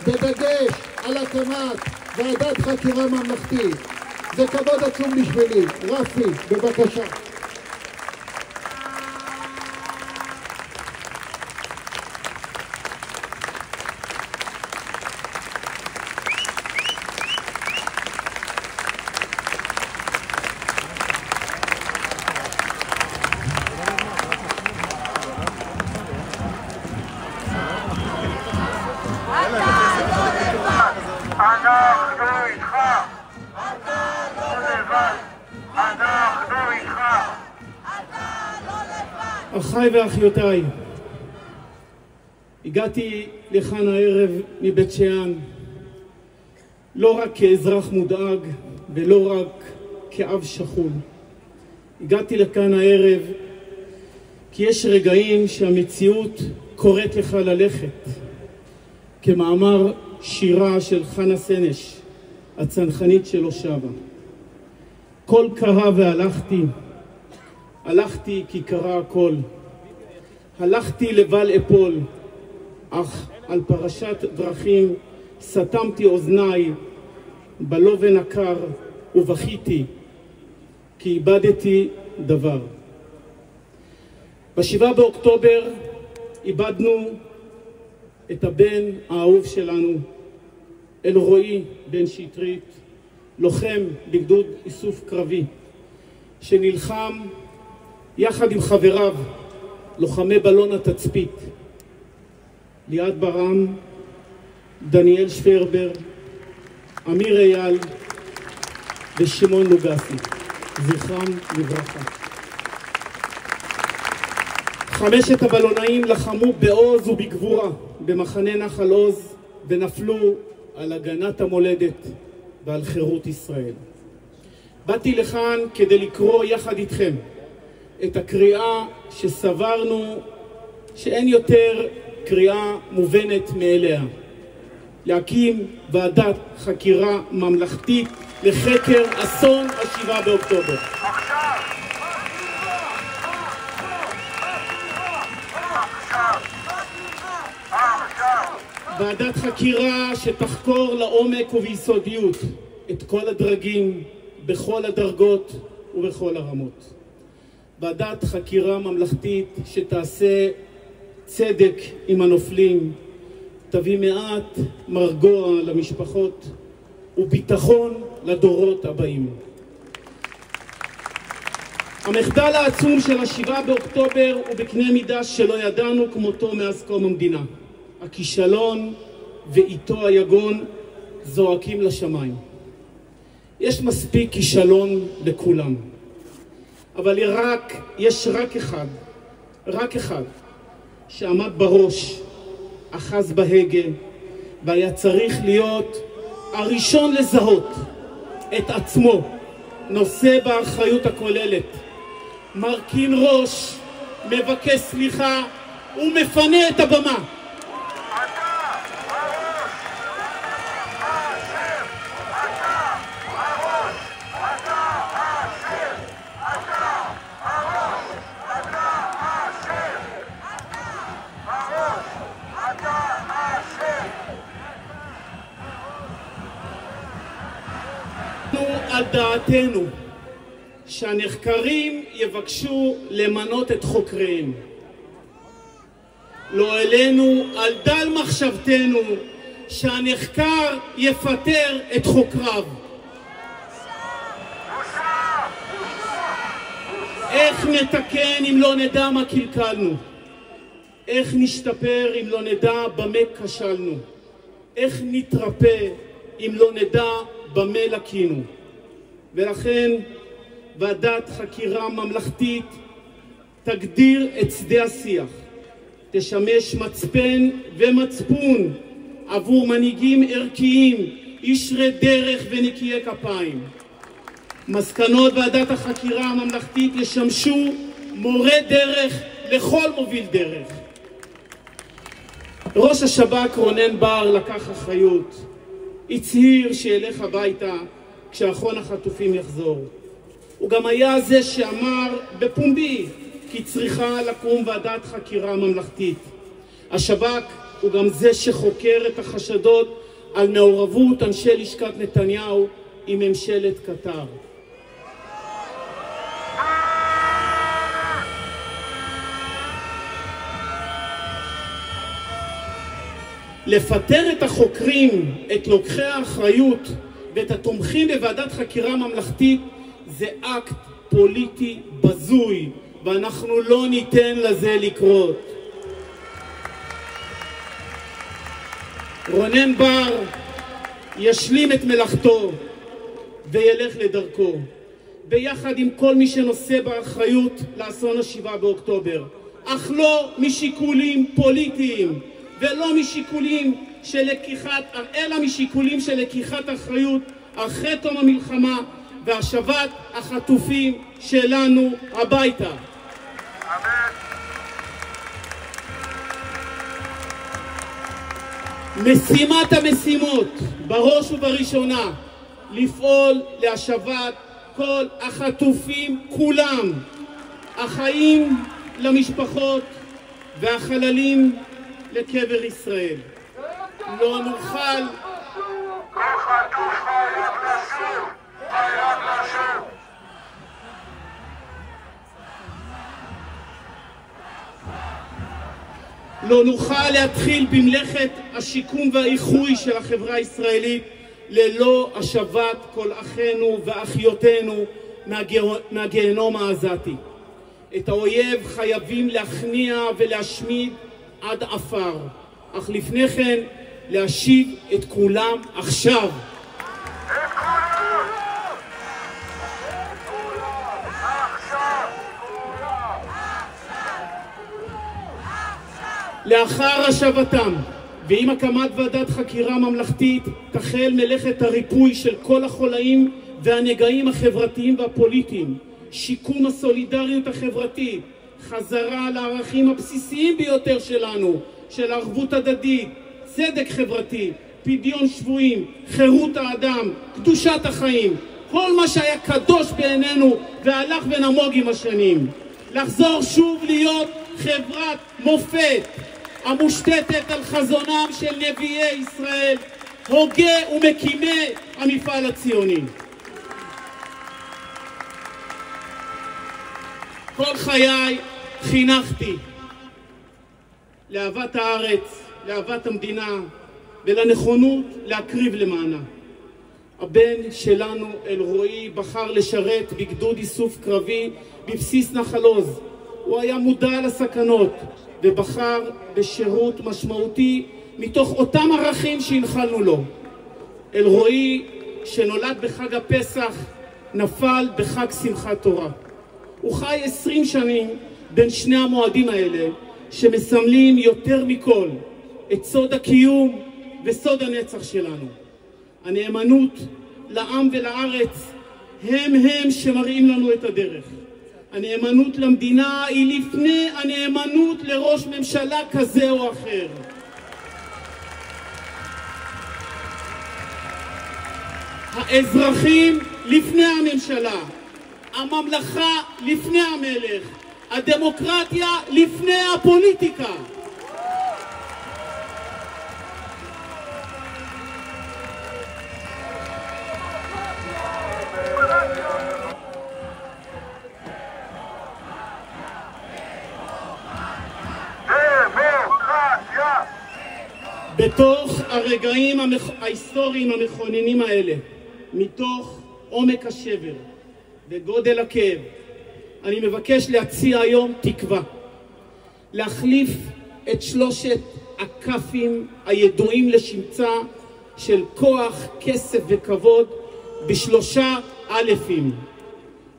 בדגש על הקמת ועדת חקירה ממלכתית. זה כבוד עצום בשבילי. רפי, בבקשה. אחיי ואחיותיי, הגעתי לכאן הערב מבית שאן לא רק כאזרח מודאג ולא רק כאב שכול. הגעתי לכאן הערב כי יש רגעים שהמציאות קוראת לך ללכת, כמאמר שירה של חנה סנש, הצנחנית שלו שבה. כל קרה הלכתי כי קרה הכל. הלכתי לבל אפול, אך על פרשת דרכים סתמתי אוזניי בלובן הקר ובכיתי, כי איבדתי דבר. ב7 באוקטובר איבדנו את הבן האהוב שלנו, אלרועי בן שטרית, לוחם בגדוד איסוף קרבי, שנלחם יחד עם חבריו, לוחמי בלון התצפית, ליעד ברם, דניאל שפרבר, אמיר אייל ושמעון לוגסי, זכרם לברכה. 5 הבלונאים לחמו בעוז ובגבורה במחנה נחל עוז ונפלו על הגנת המולדת ועל חירות ישראל. באתי לכאן כדי לקרוא יחד איתכם את הקריאה שסברנו שאין יותר קריאה מובנת מאליה, להקים ועדת חקירה ממלכתית לחקר אסון 7 באוקטובר. ועדת חקירה שתחקור לעומק וביסודיות את כל הדרגים, בכל הדרגות ובכל הרמות. ועדת חקירה ממלכתית שתעשה צדק עם הנופלים, תביא מעט מרגוע למשפחות וביטחון לדורות הבאים. המחדל העצום של 7 באוקטובר הוא בקנה מידה שלא ידענו כמותו מאז קום המדינה. הכישלון ואיתו היגון זועקים לשמיים. יש מספיק כישלון לכולם, אבל יש רק אחד שעמד בראש, אחז בהגה, והיה צריך להיות הראשון לזהות את עצמו, נושא באחריות הכוללת, מרכין ראש, מבקש סליחה ומפנה את הבמה. על דעתנו שהנחקרים יבקשו למנות את חוקריהם. לא אלינו על דל מחשבתנו שהנחקר יפטר את חוקריו. איך נתקן אם לא נדע מה קלקלנו? איך נשתפר אם לא נדע במה כשלנו? איך נתרפא אם לא נדע במה לקינו? ולכן ועדת חקירה ממלכתית תגדיר את שדה השיח, תשמש מצפן ומצפון עבור מנהיגים ערכיים, ישרי דרך ונקיי כפיים. מסקנות ועדת החקירה הממלכתית ישמשו מורה דרך לכל מוביל דרך. ראש השב"כ רונן בר לקח אחריות, הצהיר שילך הביתה כשאחרון החטופים יחזור. הוא גם היה זה שאמר בפומבי כי צריכה לקום ועדת חקירה ממלכתית. השב"כ הוא גם זה שחוקר את החשדות על מעורבות אנשי לשכת נתניהו עם ממשלת קטר. לפטר את החוקרים, את לוקחי האחריות ואת התומכים בוועדת חקירה ממלכתית זה אקט פוליטי בזוי, ואנחנו לא ניתן לזה לקרות. רונן בר ישלים את מלאכתו וילך לדרכו, ביחד עם כל מי שנושא באחריות לאסון ה7 באוקטובר, אך לא משיקולים פוליטיים ולא משיקולים של לקיחת, אלא משיקולים של לקיחת אחריות אחרי תום המלחמה והשבת החטופים שלנו הביתה. משימת המשימות בראש ובראשונה לפעול להשבת כל החטופים כולם, החיים למשפחות והחללים לקבר ישראל. לא נוכל לא נוכל להתחיל במלאכת השיקום והאיחוי של החברה הישראלית ללא השבת כל אחינו ואחיותינו מהגיהנום העזתי. את האויב חייבים להכניע ולהשמיד עד עפר, אך לפני כן להשיב את כולם עכשיו. לאחר השבתם ועם הקמת ועדת חקירה ממלכתית תחל מלאכת הריפוי של כל החולאים והנגעים החברתיים והפוליטיים, שיקום הסולידריות החברתית, חזרה לערכים הבסיסיים ביותר שלנו, של ערבות הדדית, צדק חברתי, פדיון שבויים, חירות האדם, קדושת החיים, כל מה שהיה קדוש בעינינו והלך ונמוג עם השנים. לחזור שוב להיות חברת מופת המושתתת על חזונם של נביאי ישראל, הוגה ומקימי המפעל הציוני. כל חיי חינכתי לאהבת הארץ, לאהבת המדינה ולנכונות להקריב למענה. הבן שלנו אלרועי בחר לשרת בגדוד איסוף קרבי בבסיס נחל עוז. הוא היה מודע לסכנות ובחר בשירות משמעותי מתוך אותם ערכים שהנחלנו לו. אלרועי שנולד בחג הפסח נפל בחג שמחת תורה. הוא חי 20 שנים בין שני המועדים האלה שמסמלים יותר מכל את סוד הקיום וסוד הנצח שלנו. הנאמנות לעם ולארץ הם שמראים לנו את הדרך. הנאמנות למדינה היא לפני הנאמנות לראש ממשלה כזה או אחר. האזרחים לפני הממשלה, הממלכה לפני המלך, הדמוקרטיה לפני הפוליטיקה. בתוך הרגעים ההיסטוריים המכוננים האלה, מתוך עומק השבר וגודל הכאב, אני מבקש להציע היום תקווה, להחליף את שלושת הכ"פים הידועים לשמצה של כוח, כסף וכבוד בשלושה אלפים.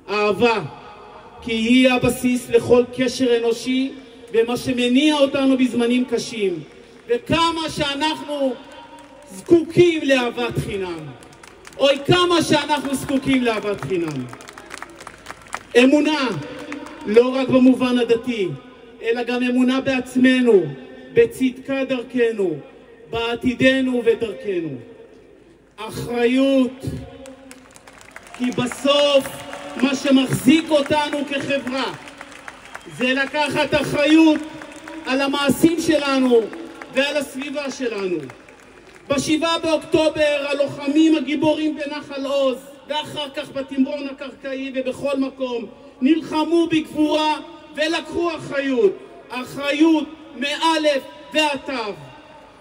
אהבה, כי היא הבסיס לכל קשר אנושי ומה שמניע אותנו בזמנים קשים. וכמה שאנחנו זקוקים לאהבת חינם, אוי כמה שאנחנו זקוקים לאהבת חינם. אמונה, לא רק במובן הדתי, אלא גם אמונה בעצמנו, בצדקת דרכנו, בעתידנו ודרכנו. אחריות, כי בסוף מה שמחזיק אותנו כחברה זה לקחת אחריות על המעשים שלנו ועל הסביבה שלנו. ב7 באוקטובר הלוחמים הגיבורים בנחל עוז ואחר כך בתמרון הקרקעי ובכל מקום נלחמו בגבורה ולקחו אחריות. האחריות מאלף ועד תו.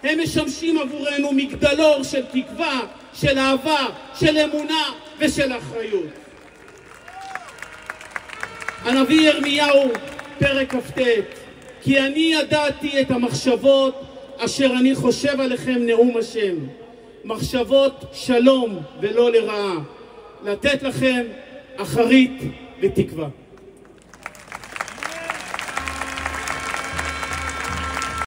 הם משמשים עבורנו מגדלור של תקווה, של אהבה, של אמונה ושל אחריות. הנביא ירמיהו, פרק כ"ט: כי אני ידעתי את המחשבות אשר אני חושב עליכם, נאום השם, מחשבות שלום ולא לרעה, לתת לכם אחרית ותקווה.